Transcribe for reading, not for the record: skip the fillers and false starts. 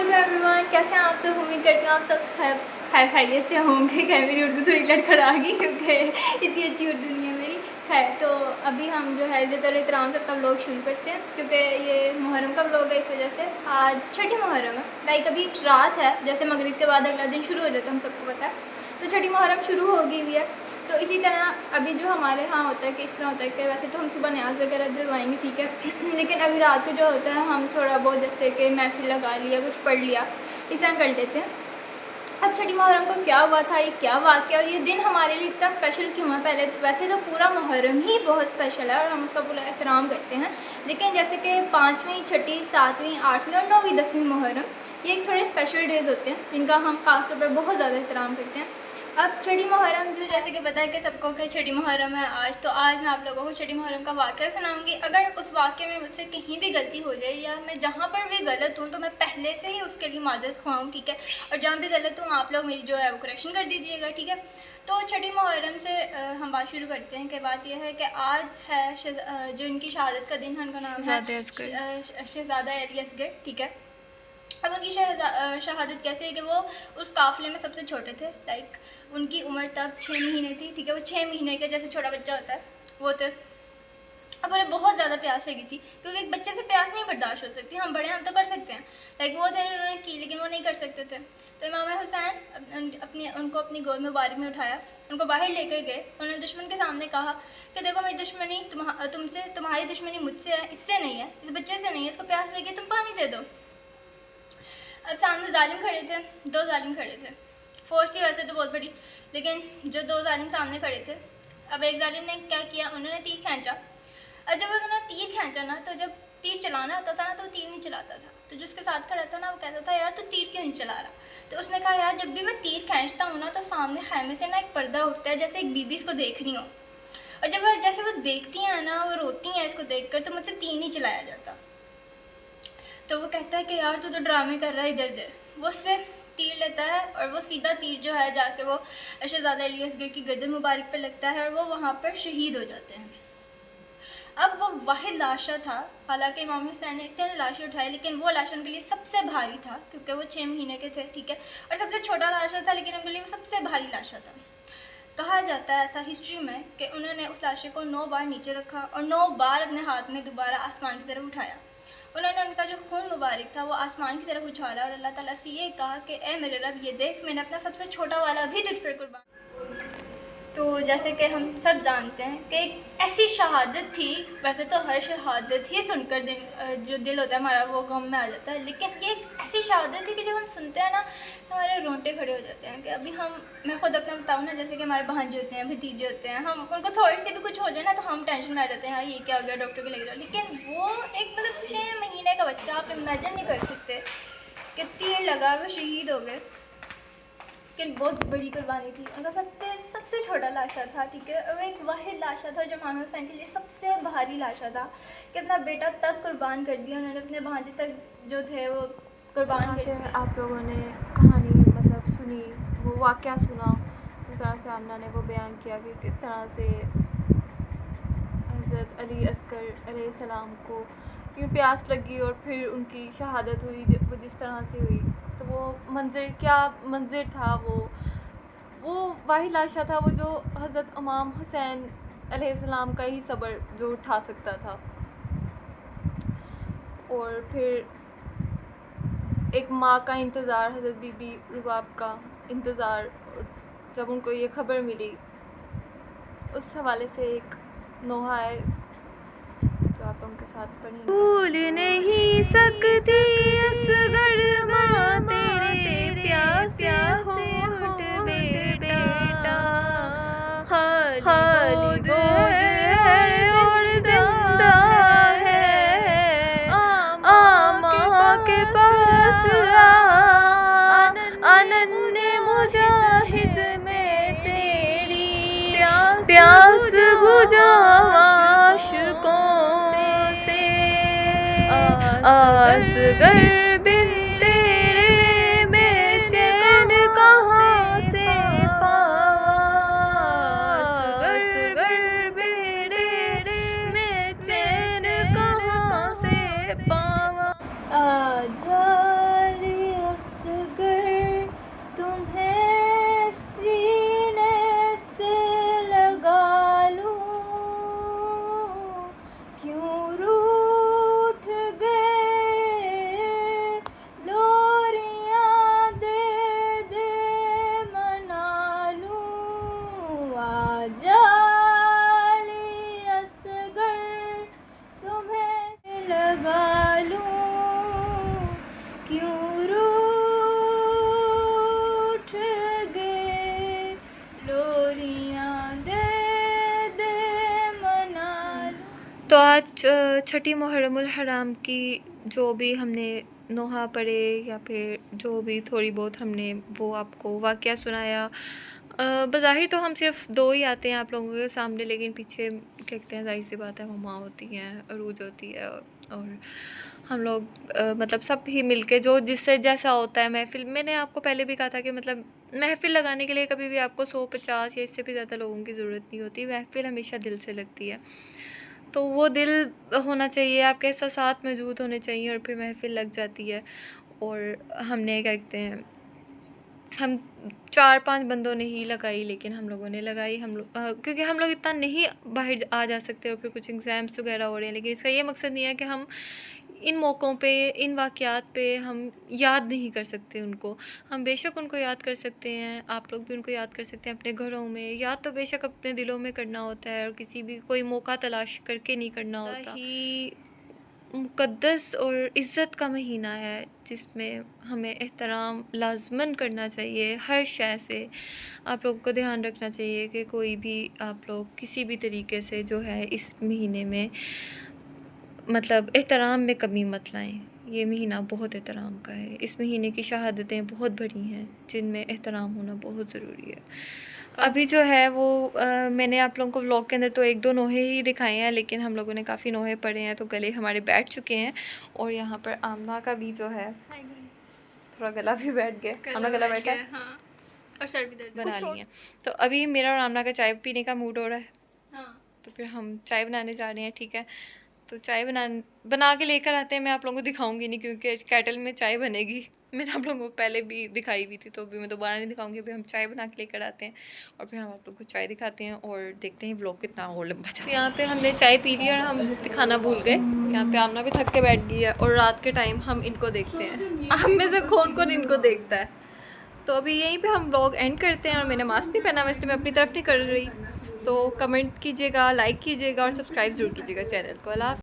Everyone, कैसे हैं आप सब। उम्मीद करती हूँ आप सब खैरियत से होंगे। खैर मेरी उर्दू थोड़ी लड़खड़ा गई क्योंकि इतनी अच्छी उर्दू नहीं है मेरी। है तो अभी हम जो है इज़्ज़त और एहतराम से अपना व्लॉग शुरू करते हैं क्योंकि ये मुहर्रम का व्लॉग है। इस वजह से आज छठी मुहर्रम है। लाइक अभी रात है, जैसे मगरिब के बाद अगला दिन शुरू हो जाता है, हम सबको पता है। तो छठी मुहर्रम शुरू हो गई हुई है। तो इसी तरह अभी जो हमारे यहाँ होता है कि इस तरह होता है कि वैसे तो हम सुबह न्याज वगैरह दिलवाएंगे, ठीक है, लेकिन अभी रात को जो होता है हम थोड़ा बहुत जैसे कि महफिल लगा लिया, कुछ पढ़ लिया, इस तरह कर लेते हैं। अब छठी मुहर्रम को क्या हुआ था, ये क्या वाक़या और ये दिन हमारे लिए इतना स्पेशल क्यों है। पहले वैसे तो पूरा मुहर्रम ही बहुत स्पेशल है और हम उसका पूरा एहतराम करते हैं, लेकिन जैसे कि 5वीं, छठी, 7वीं, 8वीं और 9वीं, 10वीं मुहर्रम, ये एक थोड़े स्पेशल डेज़ होते हैं जिनका हम खास तौर पर बहुत ज़्यादा एहतराम करते हैं। अब छठी मुहर्रम जो जैसे कि पता है कि सबको कि छठी मुहर्रम है आज, तो आज मैं आप लोगों को छठी मुहर्रम का वाक़या सुनाऊंगी। अगर उस वाक़े में मुझसे कहीं भी गलती हो जाए या मैं जहाँ पर भी गलत हूँ तो मैं पहले से ही उसके लिए माज़रत ख्वाऊँ, ठीक है, और जहाँ भी गलत हूँ आप लोग मेरी जो है वो करेक्शन कर दीजिएगा, ठीक है। तो छठी मुहर्रम से हम बात शुरू करते हैं कि बात यह है कि आज है जो इनकी शहादत का दिन है, उनका नाम है शहज़ादा अली असगर, ठीक है। अब उनकी शहादत कैसे है कि वो उस काफ़िले में सबसे छोटे थे। लाइक उनकी उम्र तब 6 महीने थी, ठीक है, वो 6 महीने का जैसे छोटा बच्चा होता है वो थे। अब उन्हें बहुत ज़्यादा प्यास लगी थी क्योंकि एक बच्चे से प्यास नहीं बर्दाश्त हो सकती। हम बड़े हम तो कर सकते हैं, लाइक वो थे उन्होंने की, लेकिन वो नहीं कर सकते थे। तो इमाम हुसैन उनको अपनी गोद मुबारक में उठाया, उनको बाहर लेकर गए। उन्होंने दुश्मन के सामने कहा कि देखो मेरी दुश्मनी तुमसे, तुम्हारी दुश्मनी मुझसे है, इससे नहीं है, इस बच्चे से नहीं है, इसको प्यास लगी, तुम पानी दे दो। अब सामने जालिम खड़े थे, 2 जालिम खड़े थे। फौज थी वैसे तो बहुत बड़ी, लेकिन जो 2 जालिम सामने खड़े थे, अब एक जालिम ने क्या किया, उन्होंने तीर खींचा। और जब उन्होंने तीर खींचा ना, तो जब तीर चलाना होता था ना तो तीर नहीं चलाता था। तो जो उसके साथ खड़ा था ना वो कहता था यार तू तीर क्यों नहीं चला रहा। तो उसने कहा यार जब भी मैं तीर खींचता हूँ ना तो सामने खैमे से ना एक पर्दा उठता है, जैसे एक बीबी इसको देख रही हो, और जब जैसे वो देखती हैं ना, वो रोती हैं इसको देख कर, तो मुझसे तीर नहीं चलाया जाता। तो वो कहता है कि यार तू तो ड्रामे कर रहा है, इधर दे। वो उससे तीर लेता है और वो सीधा तीर जो है जाके वो शहज़ादा अली असगर की गर्दन मुबारक पे लगता है और वो वहाँ पर शहीद हो जाते हैं। अब वो वाहिद लाशा था, हालांकि इमाम हुसैन ने 3 लाशें उठाई, लेकिन वो लाशा उनके लिए सबसे भारी था क्योंकि वो 6 महीने के थे, ठीक है, और सबसे छोटा लाशा था, लेकिन उनके लिए वो सबसे भारी लाशा था। कहा जाता है ऐसा हिस्ट्री में कि उन्होंने उस लाशे को 9 बार नीचे रखा और 9 बार अपने हाथ में दोबारा आसमान की तरफ उठाया। उन्होंने उनका जो खून मुबारक था वो आसमान की तरफ उछाला और अल्लाह ताला से ये कहा कि ए मेरे रब, ये देख मैंने अपना सबसे छोटा वाला भी तुझ पर कुर्बान। तो जैसे कि हम सब जानते हैं कि एक ऐसी शहादत थी, वैसे तो हर शहादत ही सुनकर जो दिल होता है हमारा वो गम में आ जाता है, लेकिन ये एक ऐसी शहादत थी कि जब हम सुनते हैं ना तो हमारे रोंगटे खड़े हो जाते हैं। कि अभी मैं खुद अपना बताऊँ ना, जैसे कि हमारे भांजे होते हैं, भतीजे होते हैं, हम उनको थोड़ी सी भी कुछ हो जाए ना तो हम टेंशन में आ जाते हैं, यार ये क्या हो गया, डॉक्टर को ले जाओ। लेकिन वो एक मतलब 6 महीने का बच्चा, आप इमेजिन नहीं कर सकते कि तीर लगा वो शहीद हो गए। लेकिन बहुत बड़ी कुर्बानी थी, उनका सबसे छोटा लाशा था, ठीक है, और वो एक वाहिद लाशा था जो इमाम हुसैन के लिए सबसे भारी लाशा था कि अपना बेटा तक कुर्बान कर दिया उन्होंने, अपने भांजे तक जो थे वो कुर्बान कर दिया। आप लोगों ने कहानी मतलब सुनी, वो वाक़या सुना, जिस तरह से आमना ने वो बयान किया कि किस तरह से हज़रत अली असगर अलैहिस्सलाम को यूँ प्यास लगी और फिर उनकी शहादत हुई, वो जिस तरह से हुई। तो वो मंज़र क्या मंज़र था, वो वाहिद लाशा था, वो जो हज़रत इमाम हुसैन अलैहिस्सलाम का ही सब्र जो उठा सकता था। और फिर एक माँ का इंतज़ार, हज़रत बीबी रुबाब का इंतज़ार, जब उनको ये ख़बर मिली, उस हवाले से एक नोहा है जो आप उनके साथ पढ़ेंगे। भूल नहीं सकती असगर माँ तेरे प्यासे होठ बेटा, खाली गोद है और जिंदा है आमा के पास अनन्य मुजाहिद में तेरी प्यास बुझावा असगर बिन तेरे में चैन कहाँ से पावा, असगर बिन तेरे में चैन कहाँ से पावा। आजा रे आज छठी मुहर्रमुल हराम की जो भी हमने नोहा पढ़े या फिर जो भी थोड़ी बहुत हमने वो आपको वाक़या सुनाया। बज़ाहिर तो हम सिर्फ 2 ही आते हैं आप लोगों के सामने, लेकिन पीछे देखते हैं ज़ाहिर सी बात है मम्मा होती हैं, अरूज होती है और हम लोग मतलब सब ही मिलके जो जिससे जैसा होता है महफ़िल। मैंने आपको पहले भी कहा था कि मतलब महफ़िल लगाने के लिए कभी भी आपको 100-50 या इससे भी ज़्यादा लोगों की ज़रूरत नहीं होती। महफ़िल हमेशा दिल से लगती है, तो वो दिल होना चाहिए, आपके साथ मौजूद होने चाहिए और फिर महफ़िल लग जाती है। और हमने क्या कहते हैं, हम 4-5 बंदों ने ही लगाई, लेकिन हम लोगों ने लगाई। हम लोग क्योंकि हम लोग इतना नहीं बाहर आ जा सकते और फिर कुछ एग्ज़ाम्स वगैरह हो रहे हैं, लेकिन इसका ये मकसद नहीं है कि हम इन मौक़ों पे, इन वाक़यात पे हम याद नहीं कर सकते उनको। हम बेशक उनको याद कर सकते हैं, आप लोग भी उनको याद कर सकते हैं अपने घरों में। याद तो बेशक अपने दिलों में करना होता है और किसी भी कोई मौका तलाश करके नहीं करना होता। ही मुक़द्दस और इज़्ज़त का महीना है जिसमें हमें एहतराम लाज़मन करना चाहिए हर शय से। आप लोगों को ध्यान रखना चाहिए कि कोई भी आप लोग किसी भी तरीके से जो है इस महीने में मतलब एहतराम में कमी मत लाएँ। ये महीना बहुत एहतराम का है। इस महीने की शहादतें बहुत बड़ी हैं जिनमें एहतराम होना बहुत ज़रूरी है। अभी जो है वो मैंने आप लोगों को व्लॉग के अंदर तो 1-2 नोहे ही दिखाए हैं, लेकिन हम लोगों ने काफ़ी नोहे पढ़े हैं तो गले हमारे बैठ चुके हैं। और यहाँ पर आमना का भी जो है थोड़ा गला भी बैठ गया। आमना गला बैठा है हाँ, और सर भी दर्द बना ली है। तो अभी मेरा और आमना का चाय पीने का मूड हो रहा है, हाँ। तो फिर हम चाय बनाने जा रहे हैं। ठीक है, तो चाय बना के लेकर आते हैं। मैं आप लोगों को दिखाऊंगी नहीं क्योंकि केटल में चाय बनेगी। मैंने आप लोगों को पहले भी दिखाई हुई थी, तो अभी मैं दोबारा नहीं दिखाऊंगी। अभी हम चाय बना के लेकर आते हैं और फिर हम आप लोगों को चाय दिखाते हैं और देखते हैं व्लॉग कितना और लंबा चला। यहाँ पे हमने चाय पी ली और हम दिखाना भूल गए। यहाँ पे आमना भी थक के बैठ गई है और रात के टाइम हम इनको देखते हैं। हम में से कौन कौन इनको देखता है। तो अभी यहीं पे हम व्लॉग एंड करते हैं। और मैंने मास्क नहीं पहना, वैसे मैं अपनी तरफ नहीं कर रही। तो कमेंट कीजिएगा, लाइक कीजिएगा और सब्सक्राइब ज़रूर कीजिएगा चैनल को। अल्लाह।